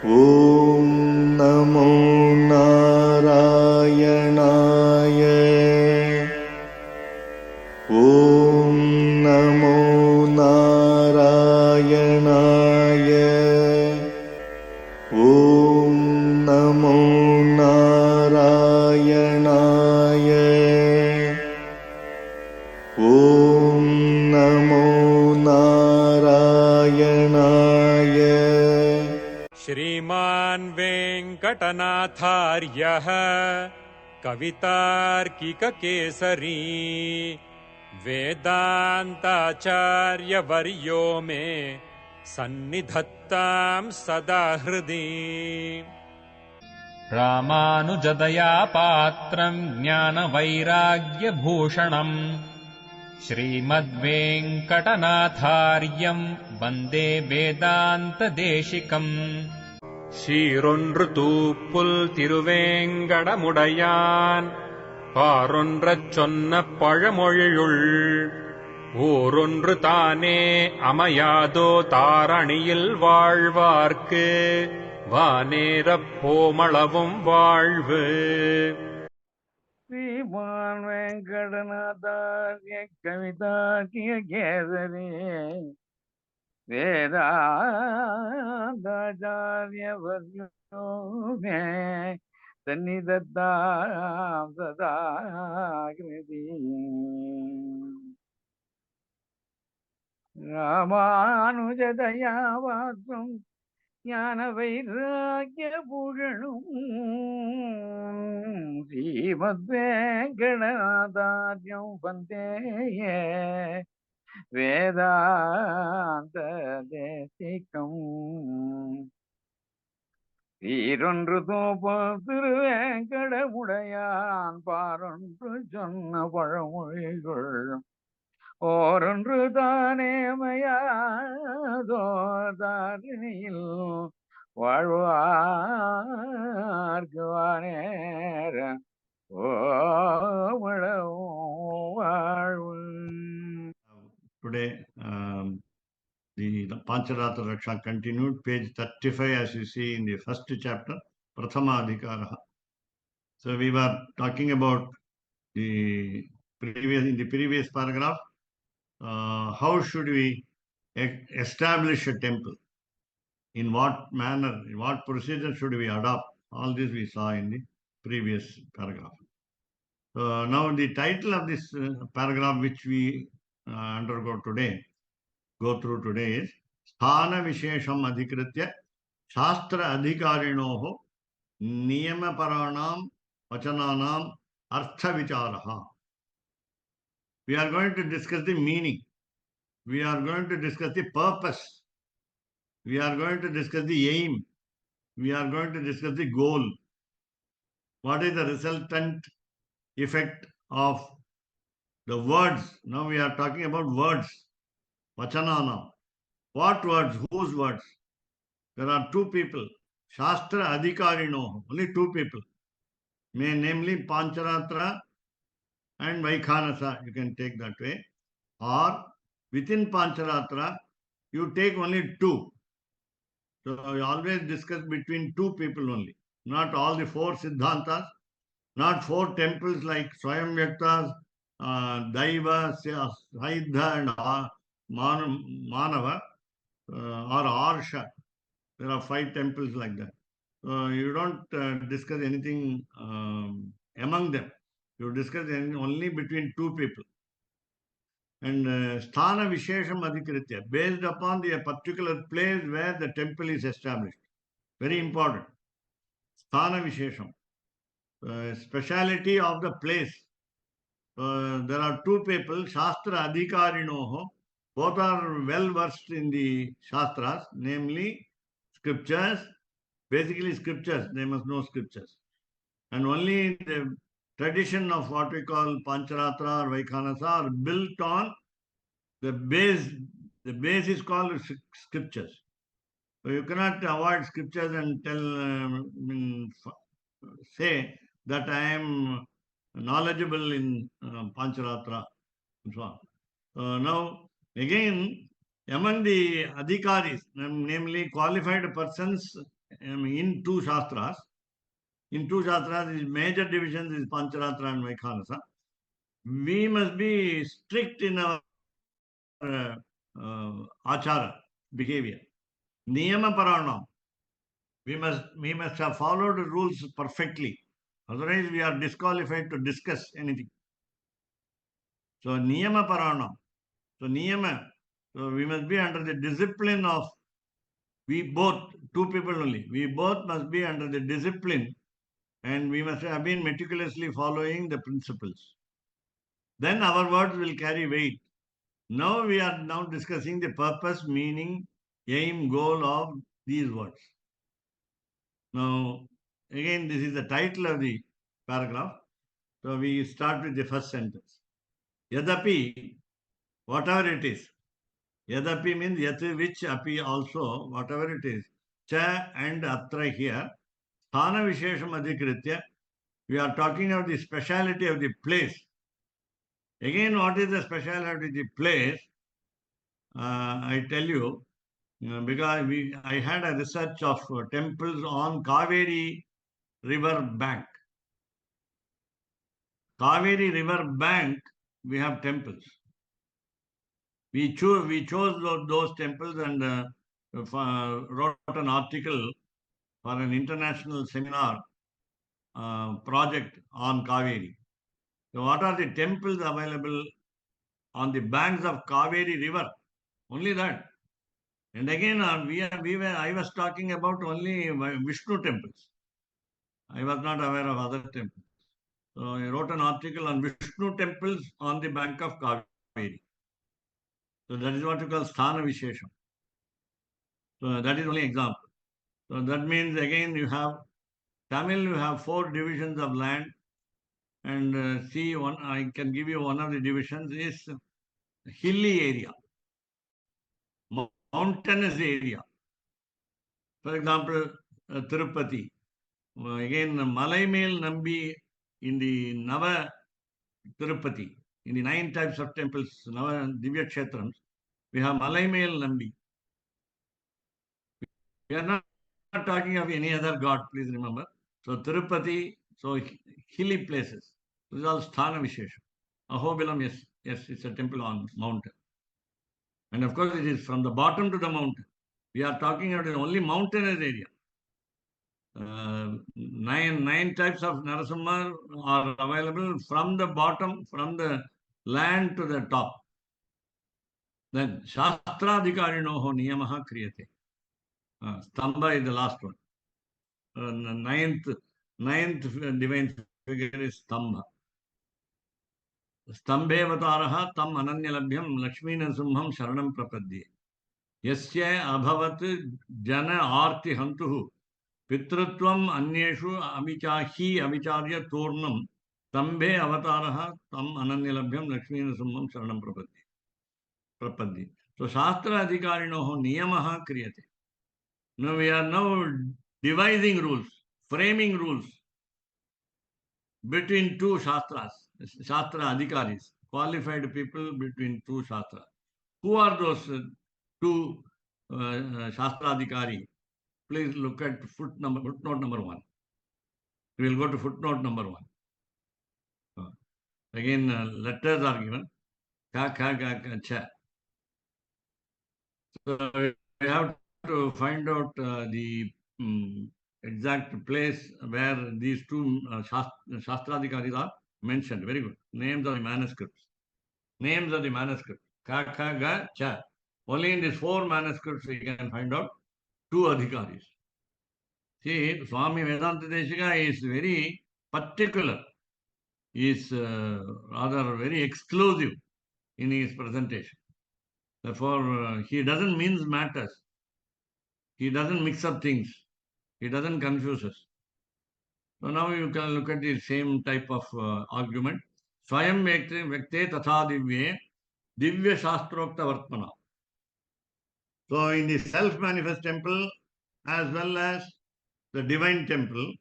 ॐ नमो नारायणाय। ॐ नमो नारायणाय। ॐ नमो नारायणाय। ॐ नमो नारायणाय। श्रीमान् वेङ्कटनाथार्यः कवितार्किककेसरी वेदान्ताचार्यवर्यो मे सन्निधत्तां सदा हृदि। रामानुजदया पात्रम् ज्ञानवैराग्यभूषणम् श्रीमद्वेङ्कटनाथार्यम् वन्दे वेदान्तदेशिकम् சீரொன்று தூப்புல் திருவேங்கடமுடையான் பாரொன்றச் சொன்ன பழமொழியுள் ஊரொன்று தானே அமையாதோ தாரணியில் வாழ்வார்க்கு வானேரப் போமளவும் வாழ்வு. श्रीमान वेंकटनाथार्य कवितार्किक केसरी वेदांताचार्य वर्यो मे सन्निधत्तां सदा हृदि। रामानुजदया पात्रम् ज्ञानवैराग्यभूषणम् श्रीमद्वेङ्कटनाथार्यं वन्दे வேதாந்ததேசிகம். சீரொன்று தோப்பம் திருவேங்கடமுடையான் பாரொன்று சொன்ன பழமொழிகள் ஓரொன்று தானேமையாதோ தாரிணியில் வாழ்வார்க்கு வானேர வாழ்வு. Today, the Pancaratra Raksa continued, page 35, as you see in the first chapter, Prathama Adhikara. So we were talking about in the previous paragraph, how should we establish a temple? In what manner, in what procedure should we adopt? All this we saw in the previous paragraph. Now the title of this paragraph which we go through today is Sthana Vishesham Adhikritya Shastra Adhikarinoho Niyamaparanam Vachananam Artha Vicharaha. We are going to discuss the meaning. We are going to discuss the purpose. We are going to discuss the aim. We are going to discuss the goal. What is the resultant effect of the words? Now we are talking about words. Vachananam. What words? Whose words? There are two people. Shastra Adhikarino. Only two people. Namely Pancaratra and Vaikhanasa. You can take that way. Or within Pancaratra, you take only two. So you always discuss between two people only. Not all the four Siddhantas. Not four temples like Swayamvyaktas, Daiva, Saidha and Manava or Arsha. There are 5 temples like that. You don't discuss anything among them. You discuss only between two people. And Sthana Vishesham Adhikritya, based upon the particular place where the temple is established. Very important. Sthana Vishesham. Speciality of the place. There are two people, Shastra Adhikarinoho. Both are well versed in the Shastras, namely scriptures. Basically scriptures, they must know scriptures. And only the tradition of what we call Pancaratra or Vaikhanasa are built on the base. The base is called scriptures. So you cannot avoid scriptures and say that I am knowledgeable in Pancaratra and so on. Now, again, among the adhikaris, namely qualified persons in two shastras, his major divisions is Pancaratra and Vaikhanasa. We must be strict in our achara, behavior. Niyama paranam. We must have followed the rules perfectly. Otherwise, we are disqualified to discuss anything. So, niyama paranam. So, niyama. So, we must be under the discipline of, we both, two people only, we both must be under the discipline and we must have been meticulously following the principles. Then our words will carry weight. Now we are now discussing the purpose, meaning, aim, goal of these words. Now, again, this is the title of the paragraph. So we start with the first sentence. Yadapi, whatever it is. Yadapi means yat, which, api also, whatever it is. Cha and atra here. Sthana vishesham adhikritya. We are talking of the speciality of the place. Again, what is the speciality of the place? I tell you, because I had a research of temples on Kaveri river bank. Kaveri river bank, we have temples. We chose those temples and wrote an article for an international seminar project on Kaveri. So what are the temples available on the banks of Kaveri river? Only that. And again, I was talking about only Vishnu temples. I was not aware of other temples. So I wrote an article on Vishnu temples on the bank of Kaveri. So that is what you call Sthana Vishesham. So that is only example. So that means again you have Tamil, you have 4 divisions of land. And I can give you one of the divisions is hilly area, mountainous area. For example, Tirupati. Again, Malaimel Nambi in the Nava Tirupati, in the 9 types of temples, Nava Divya Kshetrams, we have Malaimel Nambi. We are not talking of any other god, please remember. So Tirupati, so hilly places. This is all Sthana Vishesha. Ahobilam, yes, it's a temple on mountain. And of course, it is from the bottom to the mountain. We are talking about only mountainous area. 9 types of Narasimha are available from the bottom, from the land to the top. Then Shastradhikarinoho niyamaha kriyate. Stamba is the last one. Ninth divine figure is Stamba. Stambhevataraha tam ananyalabhyam lakshminarasimham sharanam prapadye. Yasya abhavat jana arti hantuhu पितृत्वम अन्येषु अविचार्य तूर्णम तंभे अवतारः तम अनन्यलभ्यम लक्ष्मी नृसिंहम शरणं प्रपद्ये. So शास्त्र अधिकारिणोः नियमः क्रियते. Now we are now devising rules, framing rules between two shastras, shastra adhikaris, qualified people between two shastras. Who are those two shastra adhikari? Please look at footnote number 1. We will go to footnote number 1. Again, letters are given. Ka, ka, ka, ka, cha. So we have to find out the exact place where these two Shastradhikaris are mentioned. Very good. Names of the manuscripts. Names of the manuscripts. Ka, ka, ga, cha. Only in these 4 manuscripts we can find out 2 adhikaris. See, Swami Vedanta Deshika is very particular. He is rather very exclusive in his presentation. Therefore, he doesn't mince matters. He doesn't mix up things. He doesn't confuse us. So now you can look at the same type of argument. Swayam Vekte Tatha Divye Divya Shastrokta Vartmana. So in the self-manifest temple as well as the divine temple.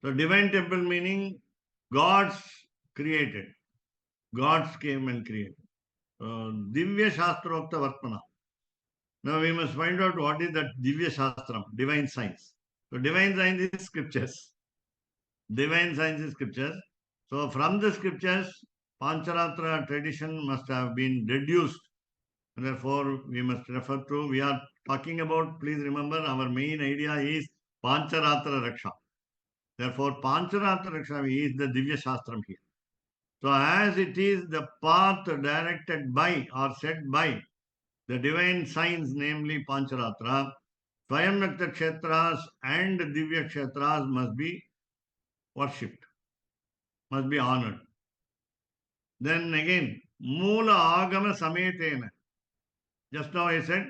So divine temple meaning gods created. Gods came and created. Divya Shastrokta Vartmana. Now we must find out what is that Divya Shastram, divine science. So divine science is scriptures. Divine science is scriptures. So from the scriptures, Pancharatra tradition must have been deduced. Therefore, we must refer to, we are talking about, please remember, our main idea is Pancharatra Raksha. Therefore, Pancharatra Raksha is the Divya Shastram here. So as it is the path directed by or set by the divine signs, namely Pancharatra, Swayamyakta Kshetras and Divya Kshetras must be worshipped, must be honored. Then again, Moola Agama Sametena. Just now I said,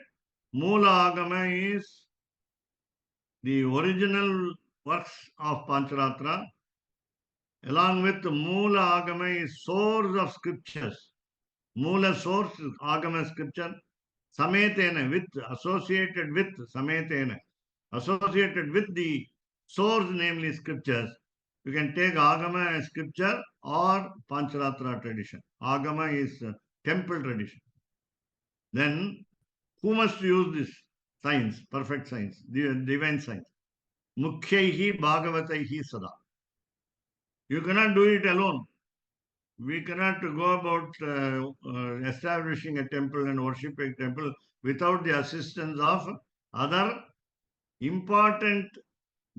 Moola Agama is the original works of Pancharatra, along with Moola Agama is source of scriptures. Moola source is Agama scripture, Sametena, with, associated with, Sametena, associated with the source, namely scriptures. You can take Agama as scripture or Pancharatra tradition. Agama is temple tradition. Then, who must use this science, perfect science, divine science? Mukhyaihi Bhagavataihi Sada. You cannot do it alone. We cannot go about establishing a temple and worshiping a temple without the assistance of other important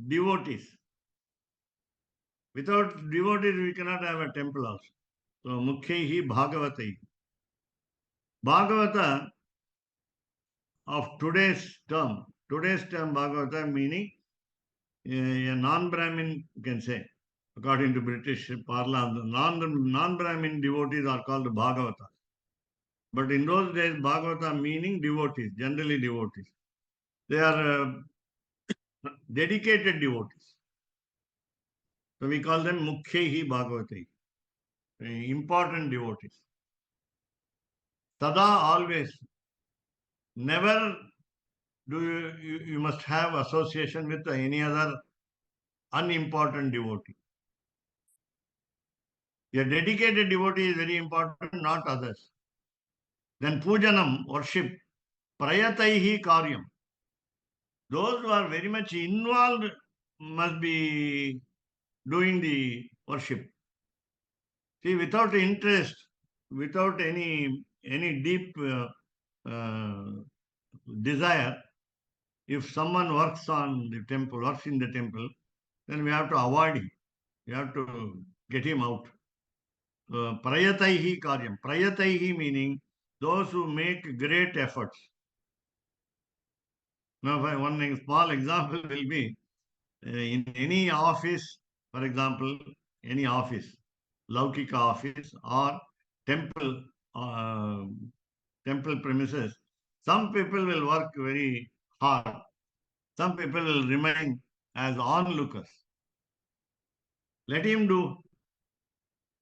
devotees. Without devotees, we cannot have a temple also. So, Mukhyaihi Bhagavatai. Bhagavata of today's term Bhagavata meaning a non-Brahmin, you can say, according to British parlance, non-Brahmin devotees are called Bhagavatas. But in those days, Bhagavata meaning devotees, generally devotees. They are dedicated devotees. So we call them Mukhyaihi Bhagavatai, important devotees. Tada, always. Never do you must have association with any other unimportant devotee. A dedicated devotee is very important, not others. Then pujanam, worship, prayataihi karyam. Those who are very much involved must be doing the worship. See, without interest, without any deep desire, if someone works in the temple, then we have to avoid him. We have to get him out. Prayataihi karyam. Prayataihi meaning those who make great efforts. Now, one small example will be in any office, for example, any office, Laukika office or temple premises, some people will work very hard. Some people will remain as onlookers. Let him do.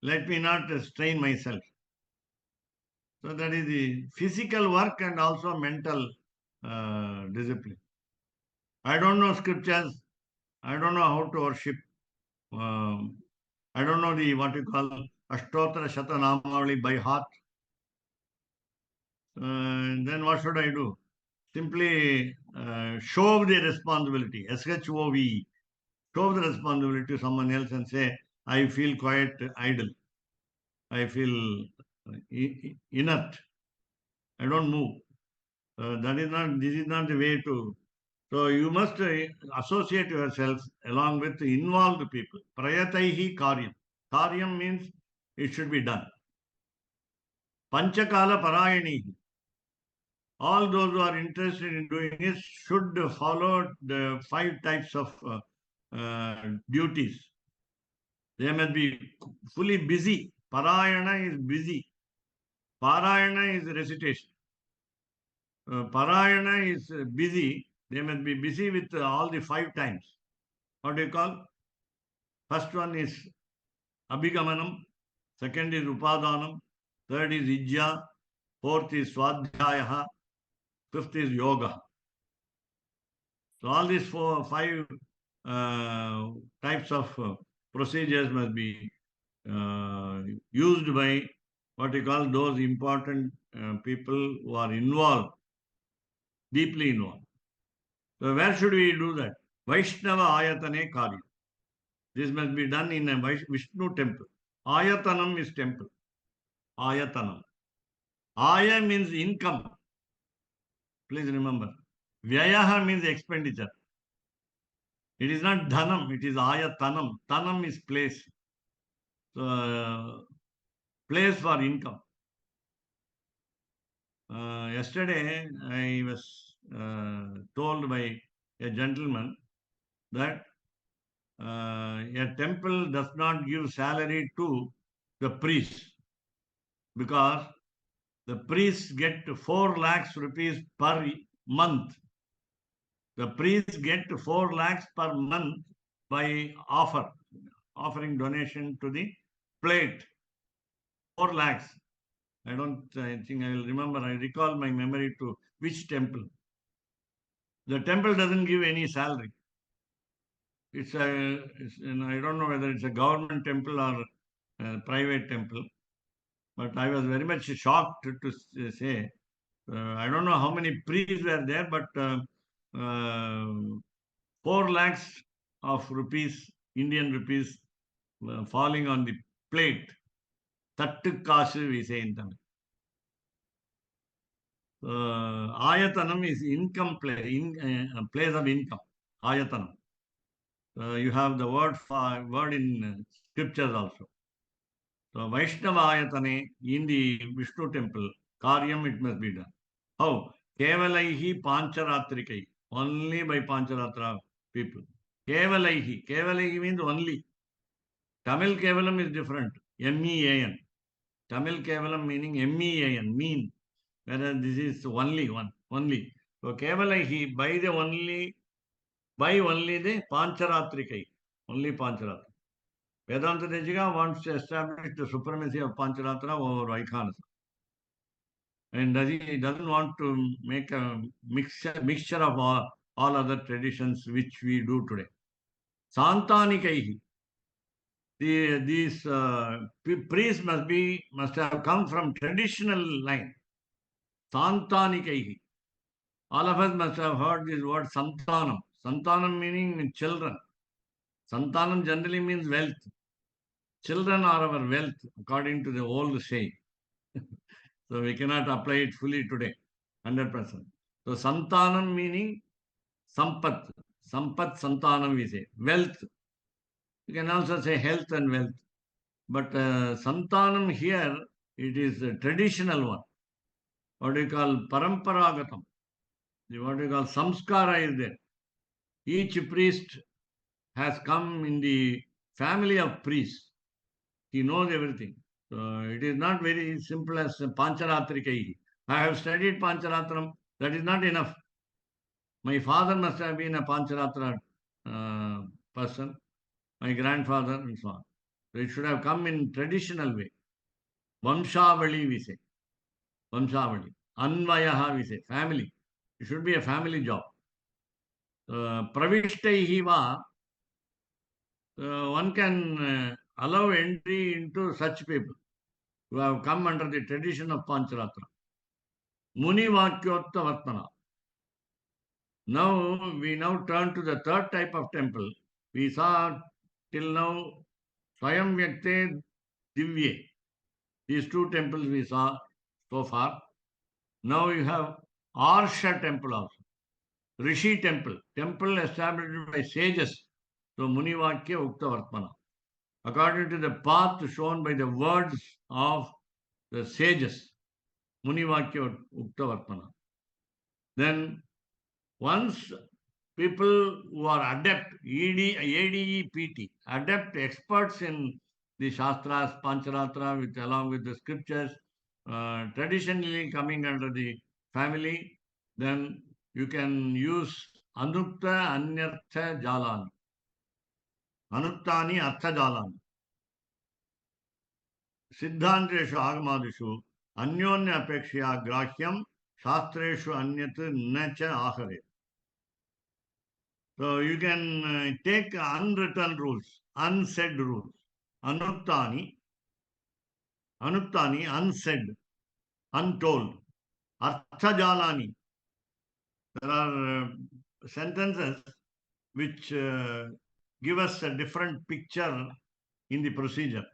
Let me not strain myself. So that is the physical work and also mental discipline. I don't know scriptures. I don't know how to worship. I don't know what you call Ashtotra Shatanamavali by heart. Then what should I do? Simply shove the responsibility, SHOV, shove the responsibility to someone else and say, I feel quite idle. I feel inert. I don't move. This is not the way to. So you must associate yourself along with involved people. Prayataihi karyam. Karyam means it should be done. Panchakala parayanihi. All those who are interested in doing it should follow the 5 types of duties. They must be fully busy. Parayana is busy. Parayana is recitation. Parayana is busy. They must be busy with all the 5 times. What do you call? First one is Abhigamanam. Second is Upadanam. Third is Ijja. Fourth is Swadhyaya. Fifth is Yoga. So all these 5 types of procedures must be used by what you call those important people who are involved, deeply involved. So where should we do that? Vaishnava Ayatane Karya. This must be done in a Vishnu temple. Ayatanam is temple. Ayatanam. Aya means income. Please remember. Vyayaha means expenditure. It is not dhanam, it is ayatanam. Tanam is place. So, place for income. Yesterday, I was told by a gentleman that a temple does not give salary to the priest because the priests get 4 lakhs rupees per month. The priests get 4 lakhs per month by offering donation to the plate. 4 lakhs. I think I will remember. I recall my memory to which temple. The temple doesn't give any salary. I don't know whether it's a government temple or a private temple, but I was very much shocked to say. I don't know how many priests were there, but 4 lakhs of rupees, Indian rupees, falling on the plate. Tattu kasu, we say in Tamil. Ayatanam is income place of income. Ayatanam. You have the word in scriptures also. So Vaishnava Ayatane in the Vishnu temple, Karyam it must be done. How? Kevalaihi Pancharatrikai. Only by Pancharatra people. Kevalaihi. Kevalaihi means only. Tamil Kevalam is different. M-E-A-N. Tamil Kevalam meaning M-E-A-N. Mean. Whereas this is only one. Only. So Kevalaihi by only the Pancharatrikai. Only Pancharatra. Vedanta Deshika wants to establish the supremacy of Pancharatra over Vaikhanasa. And he doesn't want to make a mixture of all other traditions which we do today. Santanikaihi. These priests must have come from traditional line. Santanikaihi. All of us must have heard this word Santanam. Santanam meaning children. Santanam generally means wealth. Children are our wealth, according to the old saying. So we cannot apply it fully today, 100%. So Santanam meaning Sampat. Sampat Santanam we say. Wealth. You can also say health and wealth. But Santanam here, it is a traditional one. What we call Paramparagatam. What we call Samskara is there. Each priest has come in the family of priests. He knows everything. So it is not very simple as Pancharatrikai. I have studied Pancharatram. That is not enough. My father must have been a Pancharatra person. My grandfather and so on. So it should have come in traditional way. Vamshavali we say. Vamshavali. Anvayaha we say. Family. It should be a family job. Pravishtai va. One can allow entry into such people who have come under the tradition of Pancharatra. Muni Vakyotta Vartana. Now, we turn to the third type of temple. We saw till now Swayam Vyakte Divye. These 2 temples we saw so far. Now you have Arsha temple also. Rishi temple. Temple established by sages. So Muni Vakya Ukta Vartmana. According to the path shown by the words of the sages. Muni Vakya Ukta Vartmana. Then once people who are adept, ADEPT, adept experts in the Shastras, Pancharatra, along with the scriptures, traditionally coming under the family, then you can use Anukta Anyartha Jalani. Anuktani Artha Jalani. Siddhantreshu Agamadishu Anyonya Apekshya Grahyam Shastreshu Anyat Nacha Ahare. So you can take unwritten rules, unsaid rules. Anuktani, unsaid. untold. Artha jalani. There are sentences which give us a different picture in the procedure.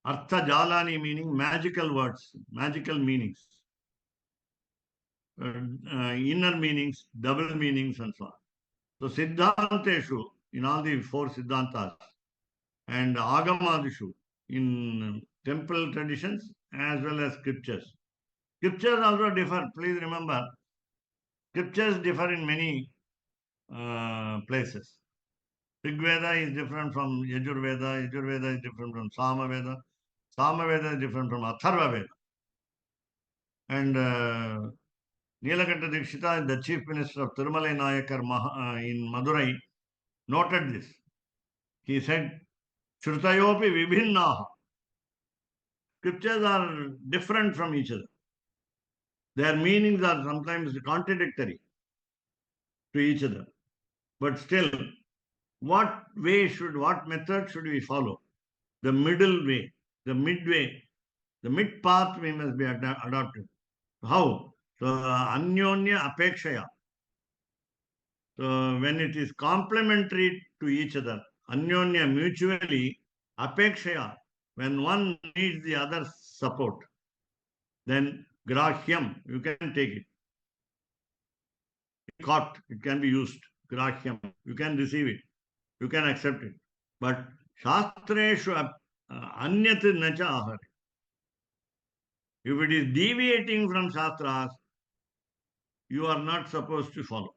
Artha jalani meaning magical words, magical meanings. Inner meanings, double meanings, and so on. So, Siddhanteshu, in all the four Siddhantas, and Agamadishu, in temple traditions as well as scriptures. Scriptures also differ, please remember. Scriptures differ in many places. Rig Veda is different from Yajurveda, Yajurveda is different from Samaveda, Samaveda is different from Atharva Veda. And Nilakanta Dikshita, the chief minister of Tirumalai Nayakar in Madurai, noted this. He said, Shrutayopi vibhinnaha. Scriptures are different from each other. Their meanings are sometimes contradictory to each other. But still, what method should we follow? The middle way, the midway, the mid path we must be adopted. How? So, anyonya apekshaya. So, when it is complementary to each other, anyonya mutually, apekshaya, when one needs the other's support, then grahyam, you can take it. Caught, it can be used. Grahyam, you can receive it. You can accept it. But shastreshu anyat nacha ahare. If it is deviating from shastras, you are not supposed to follow.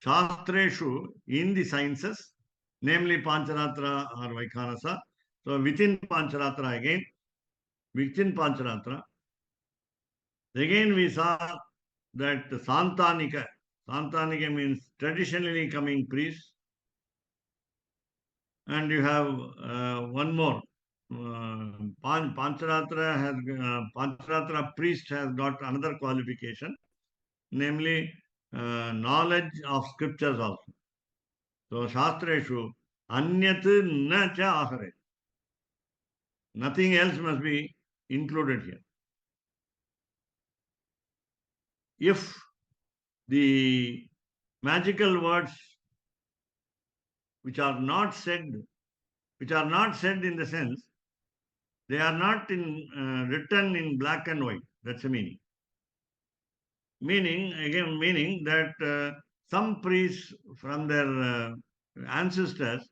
Shastreshu, in the sciences, namely Pancaratra or Vaikhanasa. So within Pancaratra again, again we saw that Santanika means traditionally coming priests. And you have one more. Pancharatra priest has got another qualification, namely knowledge of scriptures also. So Shastreshu anyat na cha ahare. Nothing else must be included here. If the magical words which are not said in the sense, they are not written in black and white. That's the meaning. Meaning that some priests from their ancestors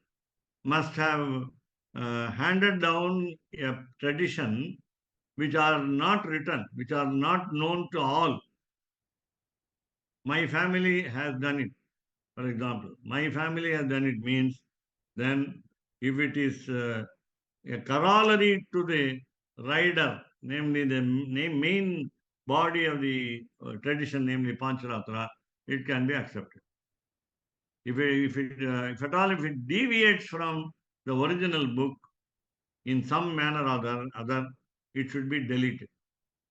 must have handed down a tradition which are not written, which are not known to all. My family has done it, for example. My family has done it means then if it is a corollary to the rider, namely the main body of the tradition, namely Pancharatra, it can be accepted. If it deviates from the original book in some manner or other, it should be deleted.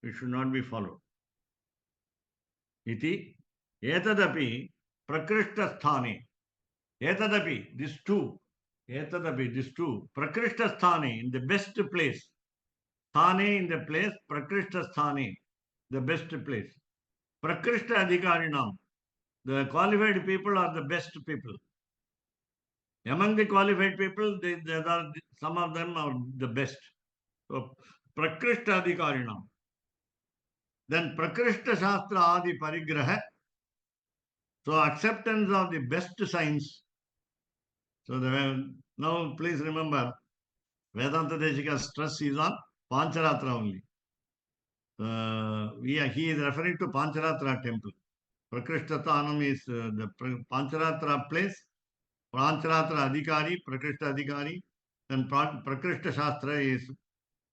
It should not be followed. Iti etadapi prakristhasthane. Etadapi, this too, prakristhasthane, in the best place. Thane, in the place, prakristhasthane, the best place. Prakrishta adhikarinam, the qualified people are the best people. Among the qualified people, some of them are the best. So, Prakrishta adhikarinam. Then Prakrishta Shastra Adi Parigraha. So, acceptance of the best science. So, now please remember, Vedanta Deshika's stress is on Pancharatra only. He is referring to Pancharatra temple. Prakrishtatanam is the Pancharatra place. Pancharatra Adhikari, Prakrishta Adhikari. Then Prakrishta Shastra is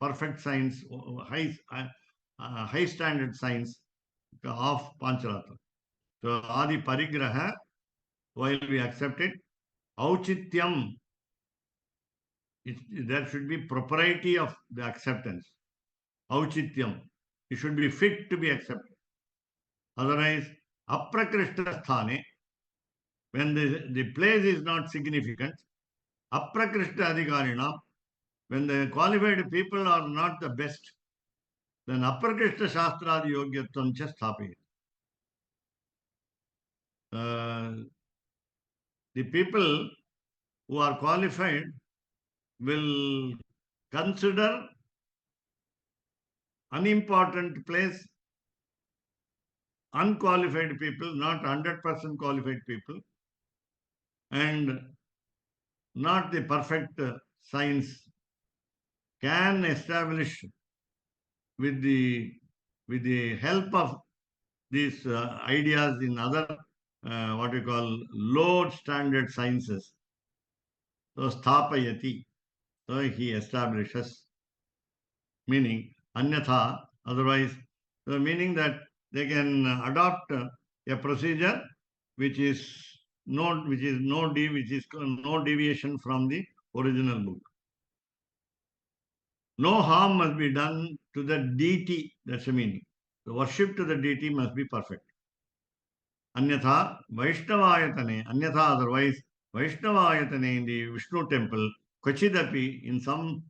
perfect science, high standard science of Pancharatra. So Adi Parigraha, while we accept it, Auchityam, there should be propriety of the acceptance. Auchityam, it should be fit to be accepted. Otherwise, Aprakrishta Sthane, when the place is not significant, Aprakrishta Adhikarina, when the qualified people are not the best, then Aprakrishta Shastradi Yogyatvam cha sthapayati. The people who are qualified will consider unimportant place, unqualified people, not 100% qualified people, and not the perfect science can establish with the help of these ideas in other what we call low standard sciences. So sthapayati. So he establishes, meaning anyatha, otherwise, so meaning that they can adopt a procedure which is no deviation from the original book. No harm must be done to the deity. That's the meaning. The worship to the deity must be perfect. Anyatha Vaishnavayatane, anyatha otherwise, Vaishnavayatane in the Vishnu temple, Kwachidapi in some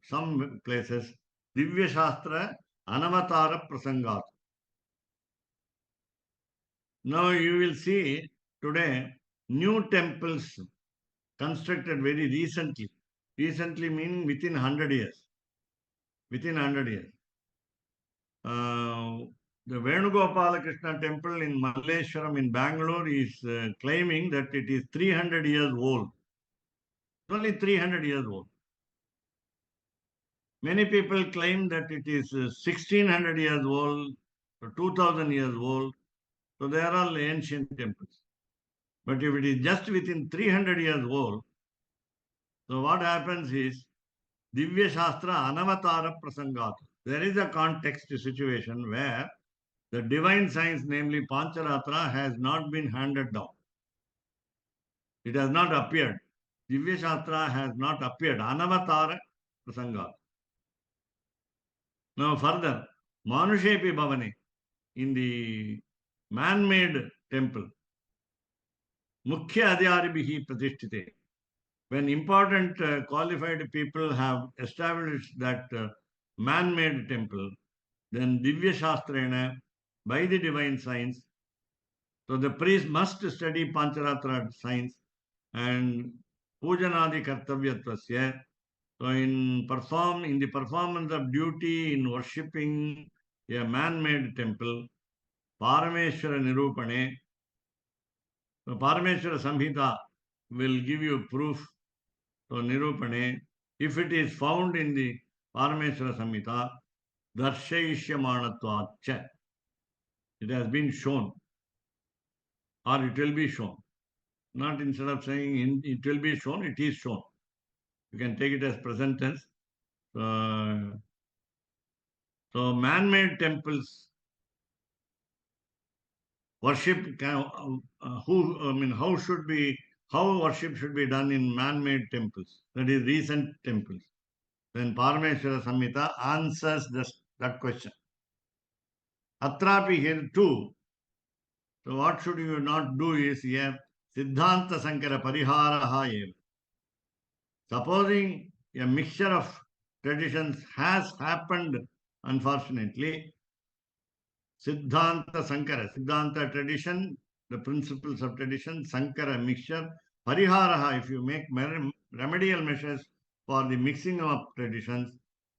places, Divya Shastra Anavatara Prasangat. Now you will see today new temples constructed very recently. Recently meaning within 100 years. Within 100 years. The Venugopala Krishna temple in Malleshwaram in Bangalore is claiming that it is 300 years old. Only 300 years old. Many people claim that it is 1600 years old or 2000 years old. So they are all ancient temples. But if it is just within 300 years old, so what happens is Divya Shastra Anavatara Prasangat. There is a context situation where the divine science, namely Pancaratra, has not been handed down. It has not appeared. Divya Shastra has not appeared. Anavatara Prasangat. Now further, Manushepi Bhavane, in the man-made temple, Mukhya Adhyaribihi Pratishtite. When important qualified people have established that man-made temple, then Divya Shastrena, by the divine science, so the priest must study Pancharatra science and Pujanadi Kartavyatvasya. So in the performance of duty in worshipping a man-made temple, Parameshwara Nirupane, so Parameshwara Samhita will give you proof. So Nirupane, if it is found in the Parameshwara Samhita, Darshayishyamanatvacha, it has been shown, or it will be shown. Not instead of saying it will be shown, it is shown. You can take it as present tense. So man-made temples worship how worship should be done in man-made temples, that is recent temples. Then Parameshwara Samhita answers that question. Atrapi here too. So what should you not do is here Siddhanta Sankara Pariharaha eva. Supposing a mixture of traditions has happened, unfortunately, Siddhanta Sankara, Siddhanta tradition, the principles of tradition, Sankara mixture, Pariharaha, if you make remedial measures for the mixing of traditions,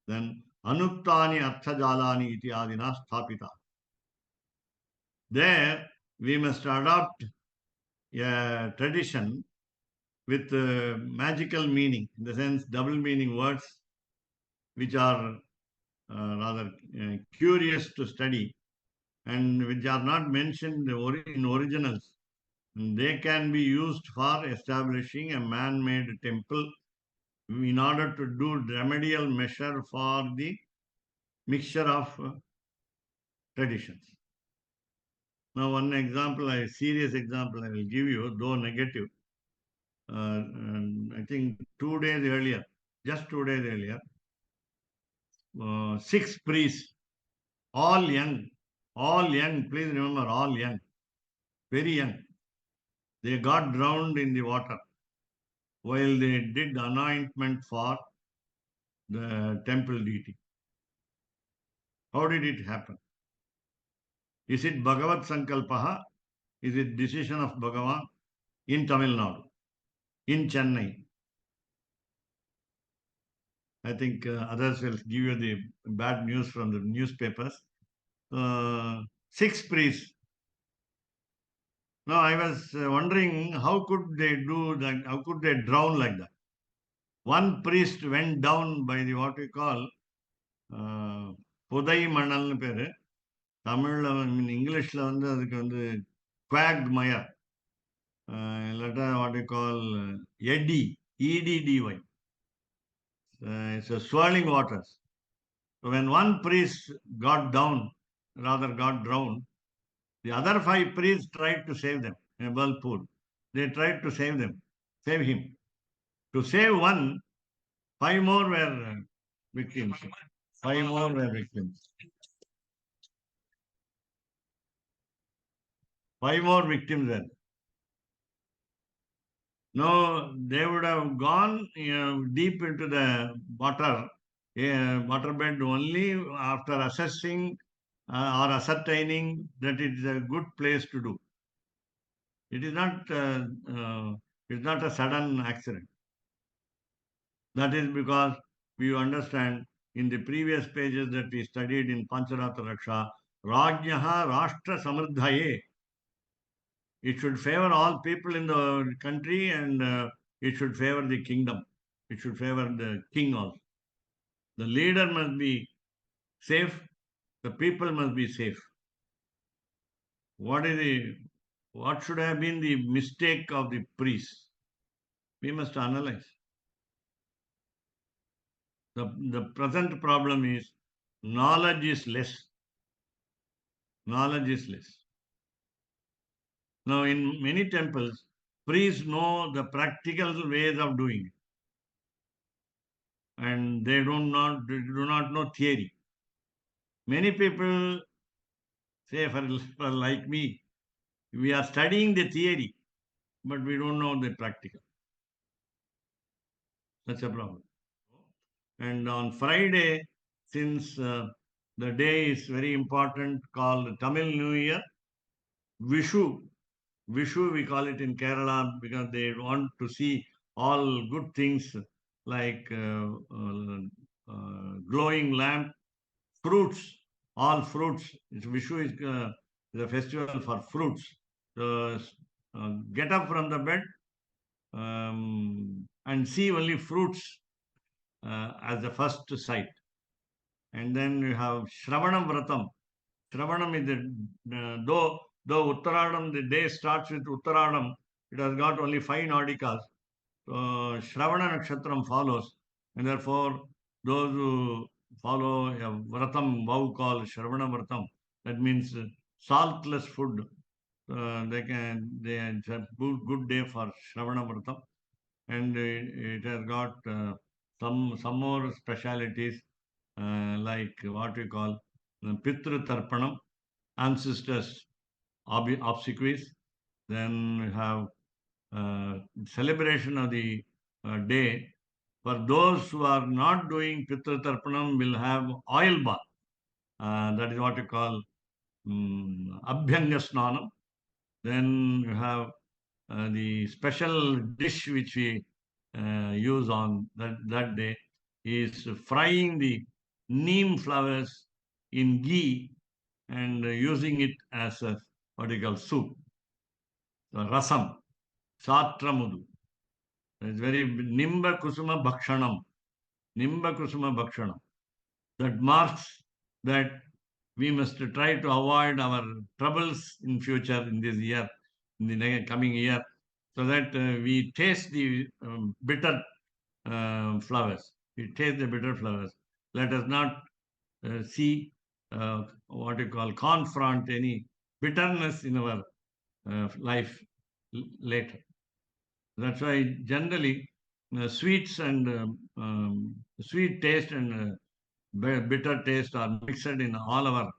then Anuktani Arthajalani iti adina sthapita. There, we must adopt a tradition with magical meaning, in the sense double meaning words, which are rather curious to study and which are not mentioned in originals. And they can be used for establishing a man-made temple in order to do remedial measure for the mixture of traditions. Now, one example, a serious example I will give you, though negative. I think 2 days earlier, just 2 days earlier, 6 priests, all young, please remember, all young, very young. They got drowned in the water while they did anointment for the temple deity. How did it happen? Is it Bhagavad Sankalpaha? Is it decision of Bhagavan in Tamil Nadu, in Chennai? I think others will give you the bad news from the newspapers. 6 priests. Now I was wondering how could they do that? How could they drown like that? One priest went down by the what we call புதை மணல்னு பேரு. தமிழ்ல இங்கிலீஷ்ல வந்து அதுக்கு வந்து குவாக் மயர், இல்லாட்டா what you call eddy, EDDY. It's a swirling waters. So when one priest got down, rather got drowned, the other 5 priests tried to save them in a whirlpool. They tried to save them, save him. To save one, 5 more were victims. 5 more were victims. 5 more victims were. No, they would have gone deep into the waterbed only after assessing or ascertaining that it is a good place to do. It is not a sudden accident. That is because we understand in the previous pages that we studied in Pancaratra Raksa, Rajyaha Rashtra Samardhaye. It should favor all people in the country and it should favor the kingdom. It should favor the king also. The leader must be safe. The people must be safe. What should have been the mistake of the priests? We must analyze. The present problem is knowledge is less. Knowledge is less. Now, in many temples, priests know the practical ways of doing it. And they do not know theory. Many people say, for like me, we are studying the theory, but we don't know the practical. That's a problem. And on Friday, since the day is very important, called Tamil New Year, Vishu, we call it in Kerala because they want to see all good things like glowing lamp, fruits, all fruits. Vishu is the festival for fruits. So get up from the bed and see only fruits as the first sight. And then you have Shravanam Vratam. Shravanam is though Uttaradam, the day starts with Uttaradam, it has got only 5 Nadikas. So Shravana Nakshatram follows, and therefore those who follow a Vratam vow called Shravana Vratam, that means saltless food. They it's a good day for Shravana Vratam, and it has got some more specialities like what we call Pitru Tarpanam, ancestors obsequies. Then we have celebration of the day. For those who are not doing Pitru Tarpanam will have oil bath. That is what we call Abhyanga Snanam. Then you have the special dish which we use on that day is frying the neem flowers in ghee and using it as a what you call soup. Rasam, Satramudu. It's very Nimba Kusuma Bhakshanam. Nimba Kusuma Bhakshanam. That marks that we must try to avoid our troubles in future, in this year, in the coming year, so that we taste the bitter flowers. We taste the bitter flowers. Let us not see what you call confront any bitterness in our life later. That's why generally sweets and sweet taste and bitter taste are mixed in all our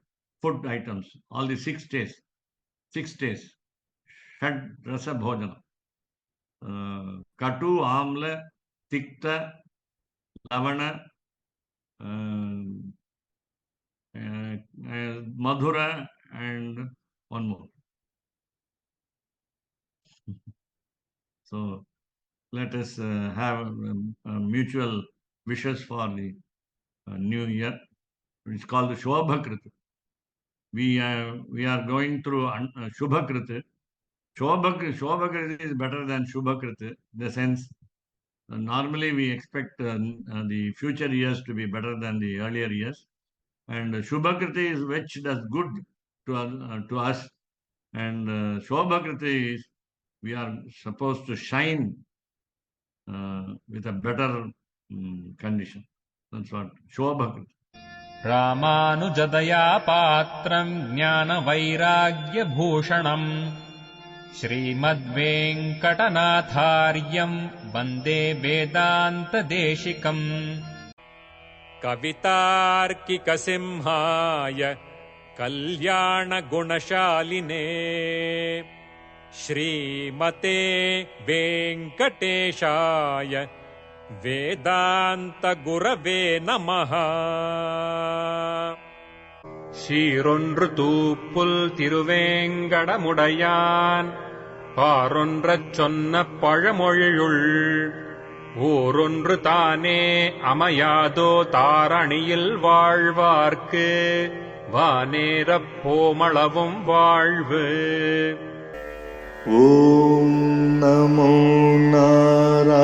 food items, all the 6 tastes. 6 tastes. Shad rasa bhojana. Katu, amla, tikta, lavana, Madhura, and one more. So let us have mutual wishes for the new year. It's called the Shobhakrit. We are going through Shubhakrit. Shobhakrit is better than Shubhakrit. In the sense, normally we expect the future years to be better than the earlier years. And Shubhakriti is which does good to us, and Shobhakriti is we are supposed to shine with a better condition. That's what Shobhakriti. रामानुजदया पात्रम् ज्ञानवैराग्यभूषणम् श्रीमद्वेङ्कटनाथार्यम् वन्दे वेदान्तदेशिकम् कवितार्किकसिंहाय कल्याणगुणशालिने श्रीमते वेङ्कटेशाय वेदान्तगुरवे नमः. சீரொன்று தூப்புல் திருவேங்கடமுடையான் பாரொன்றச் சொன்ன பழமொழியுள் ஊரொன்று தானே அமையாதோ தாரணியில் வாழ்வார்க்கு வானேரப் போமளவும் வாழ்வு. ॐ नमो नारायणाय